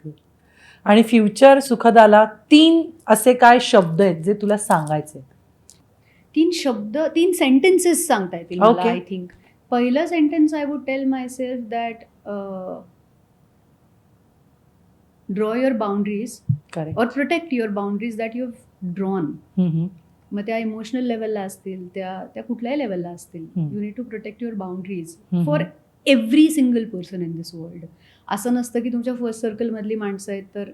Good. आणि future सुखदाला 3 असे काय शब्द आहेत जे तुला सांगायचे? 3 सेंटेन्सेस सांगता येतील मला. Okay. आय थिंक पहिलं sentence I would tell myself that draw your boundaries correct. और protect your boundaries that you have drawn. मग त्या इमोशनल लेवलला असतील, त्या कुठल्याही लेवलला असतील, you need to protect your boundaries for every single person in this world. असं नसतं की तुमच्या फर्स्ट सर्कलमधली माणसं आहेत तर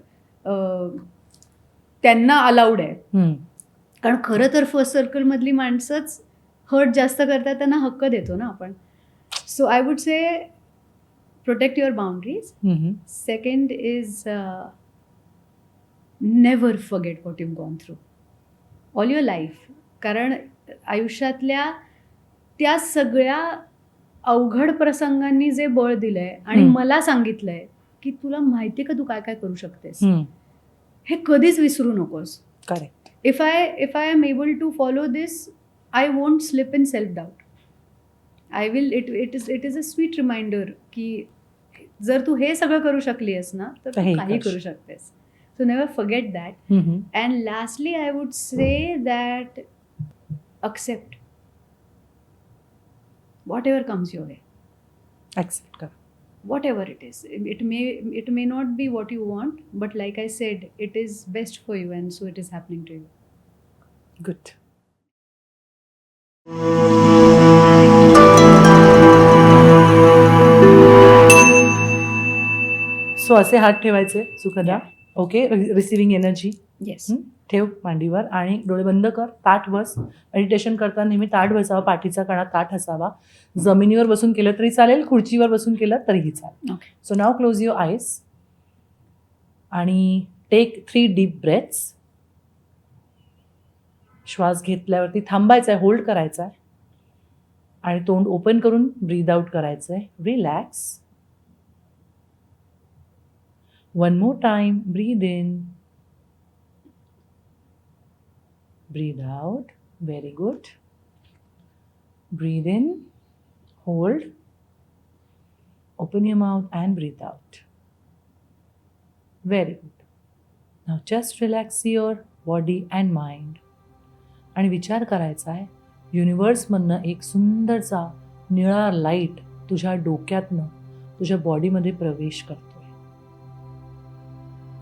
त्यांना अलाउड आहे. कारण खरं तर फर्स्ट सर्कलमधली माणसंच हर्ट जास्त करतात, त्यांना हक्क देतो ना आपण. So I would say protect your boundaries. Second is never forget what you gone through all your life. कारण आयुष्यातल्या त्या सगळ्या अवघड प्रसंगांनी जे बळ दिलंय आणि मला सांगितलंय की तुला माहिती का तू काय काय करू शकतेस, हे कधीच विसरू नकोस. Correct. If I am able to follow this, I won't slip in self-doubt. I will. It is a sweet reminder की जर तू हे सगळं करू शकली आहेस ना तर तू काही करू शकतेस. So never forget that. And lastly, I would say that accept whatever comes your way. Accept कर. Whatever it is, it may not be what you want, but like I said, it is best for you, and so it is happening to you. Good. So असे हात ठेवायचे सुखदा. Okay. Receiving energy. Yes. ठेव मांडीवर आणि डोळे बंद कर. ताठ बस. मेडिटेशन करताना नेहमी ताठ बसावा, पाठीचा कणा ताठ असावा. जमिनीवर बसून केलं तरी चालेल, खुर्चीवर बसून केलं तरीही चालेल. Okay. So now close your आयज आणि टेक 3 डीप ब्रेथ्स. श्वास घेतल्यावरती थांबायचा आहे, होल्ड करायचा आहे आणि तोंड ओपन करून ब्रीद आउट करायचं आहे. Relax. One more time. Breathe in. Breathe out. Very good. Breathe in. Hold. Open your mouth and breathe out. Very good. Now just relax your body and mind. आणि विचार करायचा आहे युनिवर्समधनं एक सुंदरसा निळा लाईट तुझ्या डोक्यातनं तुझ्या बॉडीमध्ये प्रवेश करतोय.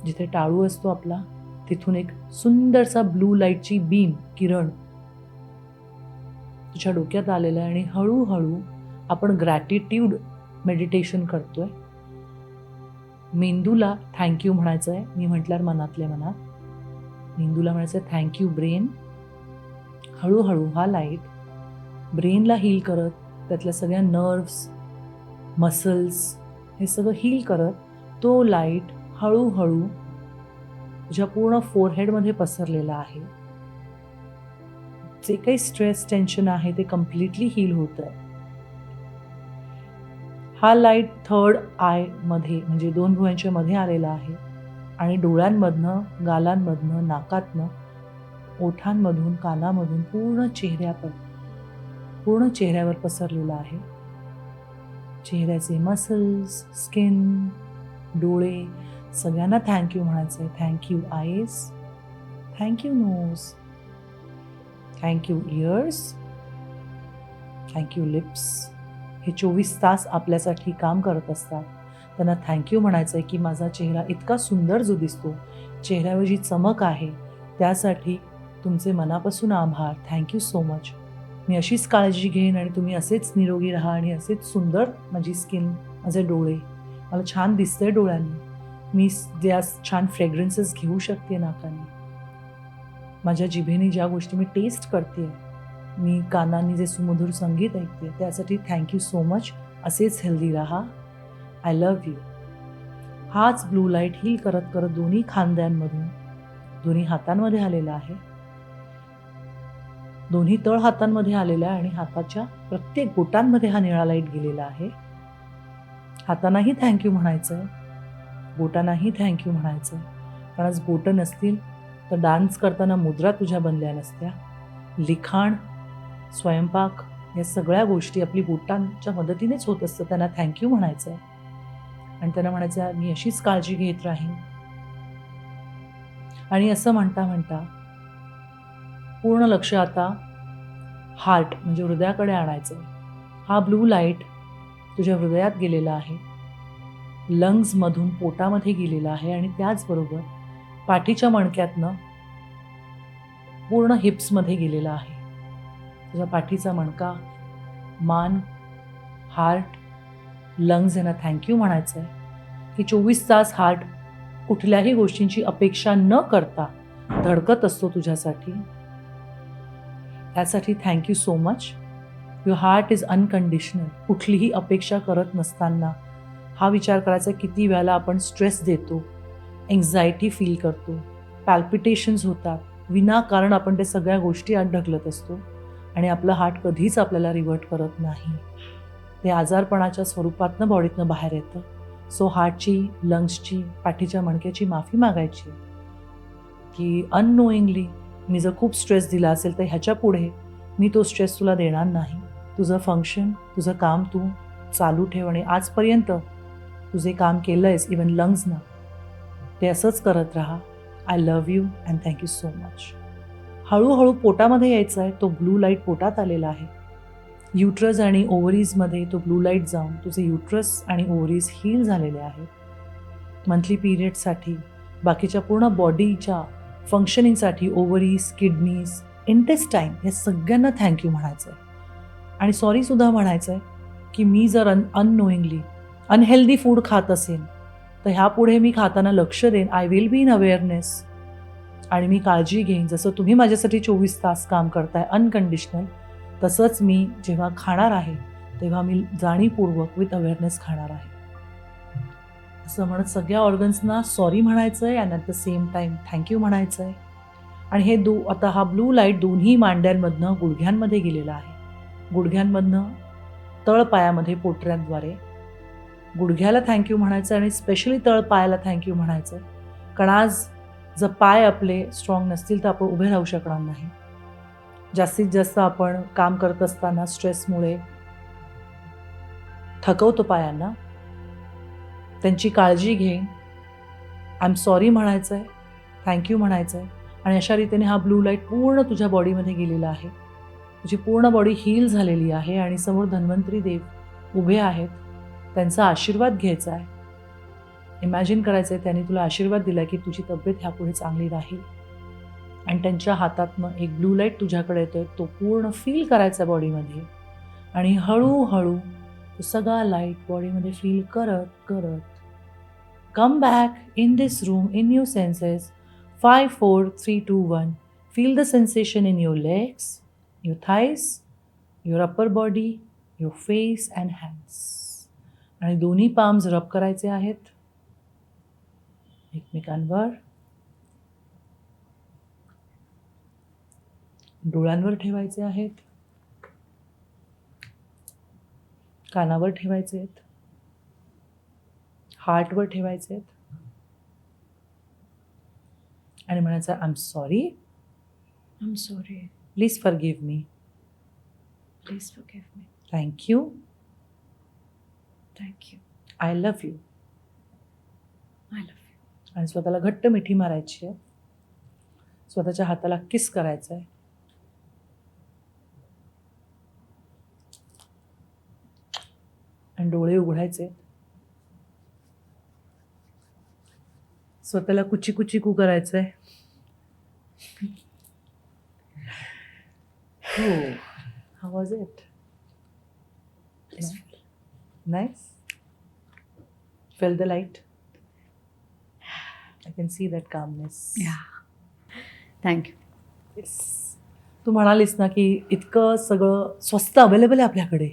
जिथे टाळू असतो आपला तिथून एक सुंदरसा ब्लू लाईटची बीम किरण तुझ्या डोक्यात आलेला आहे आणि हळूहळू आपण ग्रॅटिट्यूड मेडिटेशन करतोय. मेंदूला थँक्यू म्हणायचं आहे. मी म्हटल्यावर मनातल्या मनात मेंदूला म्हणायचं आहे थँक्यू ब्रेन. हळूहळू हा लाईट ब्रेनला हील करत, त्यातल्या सगळ्या नर्व्स, मसल्स हे सगळं हील करत तो लाईट हळूहळू तुझ्या पूर्ण फोरहेडमध्ये पसरलेला आहे. जे काही स्ट्रेस टेन्शन आहे ते कम्प्लिटली हील होत आहे. हा लाईट 3rd आय मध्ये म्हणजे 2 भुवयांच्या मध्ये आलेला आहे आणि डोळ्यांमधनं, गालांमधनं, नाकातनं, ओठांमधून, कानामधून पूर्ण चेहऱ्यावर पसरलेला आहे. चेहऱ्याचे मसल्स, स्किन, डोळे सगळ्यांना थँक्यू म्हणायचं आहे. Thank you eyes, thank you nose, thank you ears, thank you lips. हे 24 तास आपल्यासाठी काम करत असतात. त्यांना थँक्यू म्हणायचं आहे की माझा चेहरा इतका सुंदर जो दिसतो, चेहऱ्यावर जी चमक आहे त्यासाठी तुमचे मनापासून आभार. Thank you so much. मी अशीच काळजी घेईन आणि तुम्ही असेच निरोगी राहा आणि असेच सुंदर माझी स्किन, माझे डोळे, मला छान दिसतंय डोळ्यांनी, मी ज्या छान फ्रेग्रन्सेस घेऊ शकते नाकाने, माझ्या जिभेने ज्या गोष्टी मी टेस्ट करते, मी कानांनी जे सुमधुर संगीत ऐकते, त्यासाठी थँक्यू सो मच. असेच हेल्दी राहा. I love you. हाच ब्लू लाईट हील करत करत दोन्ही खांद्यांमधून दोन्ही हातांमध्ये आलेला आहे. दोन्ही तळ हातांमध्ये आलेला आहे आणि हाताच्या प्रत्येक बोटांमध्ये हा निळा लाईट गेलेला आहे. हातांनाही थँक्यू म्हणायचं आहे, बोटांनाही थँक्यू म्हणायचं आहे. कारण आज बोटं नसतील तर डान्स करताना मुद्रा तुझ्या बनल्या नसत्या. लिखाण, स्वयंपाक या सगळ्या गोष्टी आपली बोटांच्या मदतीनेच होत असतं. त्यांना थँक्यू म्हणायचं आहे. आणि त्यांना म्हणायचं मी अशीच काळजी घेत राहीन. आणि असं म्हणता म्हणता पूर्ण लक्ष आता हार्ट म्हणजे हृदयाकडे आणायचं. हा ब्लू लाईट तुझ्या हृदयात गेलेला आहे, लंग्समधून पोटामध्ये गेलेला आहे आणि त्याचबरोबर पाठीच्या मणक्यातनं पूर्ण हिप्समध्ये गेलेला आहे. तुझा पाठीचा मणका, मान, हार्ट, लंग्स यांना थँक्यू म्हणायचं आहे की 24 तास हार्ट कुठल्याही गोष्टींची अपेक्षा न करता धडकत असतो तुझ्यासाठी. त्यासाठी thank you so much. Your heart is unconditional. कुठलीही अपेक्षा करत नसताना हा विचार करायचा किती वेळेला आपण स्ट्रेस देतो, एन्झायटी फील करतो, पॅल्पिटेशन्स होतात, विनाकारण आपण त्या सगळ्या गोष्टी आत ढकलत असतो आणि आपलं हार्ट कधीच आपल्याला रिव्हर्ट करत नाही. ते आजारपणाच्या स्वरूपातनं बॉडीतनं बाहेर येतं. सो हार्टची, लंग्सची, पाठीच्या मणक्याची माफी मागायची की अननोईंगली मी जर खूप स्ट्रेस दिला असेल तर ह्याच्या पुढे मी तो स्ट्रेस तुला देणार नाही. तुझं फंक्शन, तुझं काम तू चालू ठेव आणि आजपर्यंत तू जे काम केलं आहेस इवन लंग्सनं ते असंच करत राहा. I love you and thank you so much. हळूहळू पोटामध्ये यायचं आहे. तो ब्लू लाईट पोटात आलेला आहे. युट्रस आणि ओव्हरीजमध्ये तो ब्लू लाईट जाऊन तुझे युट्रस आणि ओव्हरीज हील झालेले आहेत. मंथली पिरियडसाठी, बाकीच्या पूर्ण बॉडीच्या फंक्शनिंगसाठी ओव्हरीज, किडनीज, इंटेस्टाईन या सगळ्यांना थँक्यू म्हणायचं आहे. आणि सॉरीसुद्धा म्हणायचं आहे की मी जर अननोईंगली अनहेल्दी फूड खात असेल तर ह्यापुढे मी खाताना लक्ष देईन. I will be in awareness आणि मी काळजी घेईन. जसं तुम्ही माझ्यासाठी 24 तास काम करताय अनकंडिशनल, तसंच मी जेव्हा खाणार आहे तेव्हा मी जाणीवपूर्वक विथ अवेअरनेस खाणार आहे. असं म्हणत सगळ्या ऑर्गन्सना सॉरी म्हणायचं आहे and at the same time thank you म्हणायचं आहे. आणि हे आता हा ब्लू लाईट दोन्ही मांड्यांमधनं गुडघ्यांमध्ये गेलेला आहे. गुडघ्यांमधनं तळपायामध्ये पोटऱ्यांद्वारे गुडघ्याला थँक्यू म्हणायचं आणि स्पेशली तळपायाला थँक्यू म्हणायचं. कारण आज जर पाय आपले स्ट्रॉंग नसतील तर आपण उभे राहू शकणार नाही. जास्तीत जास्त आपण काम करत असताना स्ट्रेसमुळे थकवतो पायांना. त्यांची काळजी घेईन. आय एम सॉरी म्हणायचं आहे, थँक्यू म्हणायचं आहे. आणि अशा रीतीने हा ब्लू लाईट पूर्ण तुझ्या बॉडीमध्ये गेलेला आहे. तुझी पूर्ण बॉडी हील झालेली आहे आणि समोर धन्वंतरी देव उभे आहेत. त्यांचा आशीर्वाद घ्यायचा आहे. इमॅजिन करायचं आहे त्यांनी तुला आशीर्वाद दिला की तुझी तब्येत ह्यापुढे चांगली राहील. आणि त्यांच्या हातातनं एक ब्लू लाईट तुझ्याकडे येतोय. तो पूर्ण फील करायचा बॉडीमध्ये आणि हळूहळू तो सगळा लाईट बॉडीमध्ये फील करत करत come back in this room in your census. 5, 4, 3, 2, 1. Feel the sensation in your legs, your thighs, your upper body, your face and hands. आणि दोन्ही पाम्स रब करायचे आहेत एकमेकांवर. डोळ्यांवर ठेवायचे आहेत, कानावर ठेवायचे आहेत, हार्टवर ठेवायचे आहेत आणि म्हणायचं I am sorry. I'm sorry. Please forgive me. Please forgive me. Thank you. Thank you. I love you. I love you. आणि स्वतःला घट्ट मिठी मारायची आहे. स्वतःच्या हाताला किस करायचं आहे. आणि डोळे उघडायचे. स्वतःला कुची कुची कू करायचं आहे. हो, how was it? Nice. Feel the light. I can see that calmness. Yeah. Thank you. Yes. तू म्हणालीस ना की इतकं सगळं स्वस्त अवेलेबल आहे आपल्याकडे.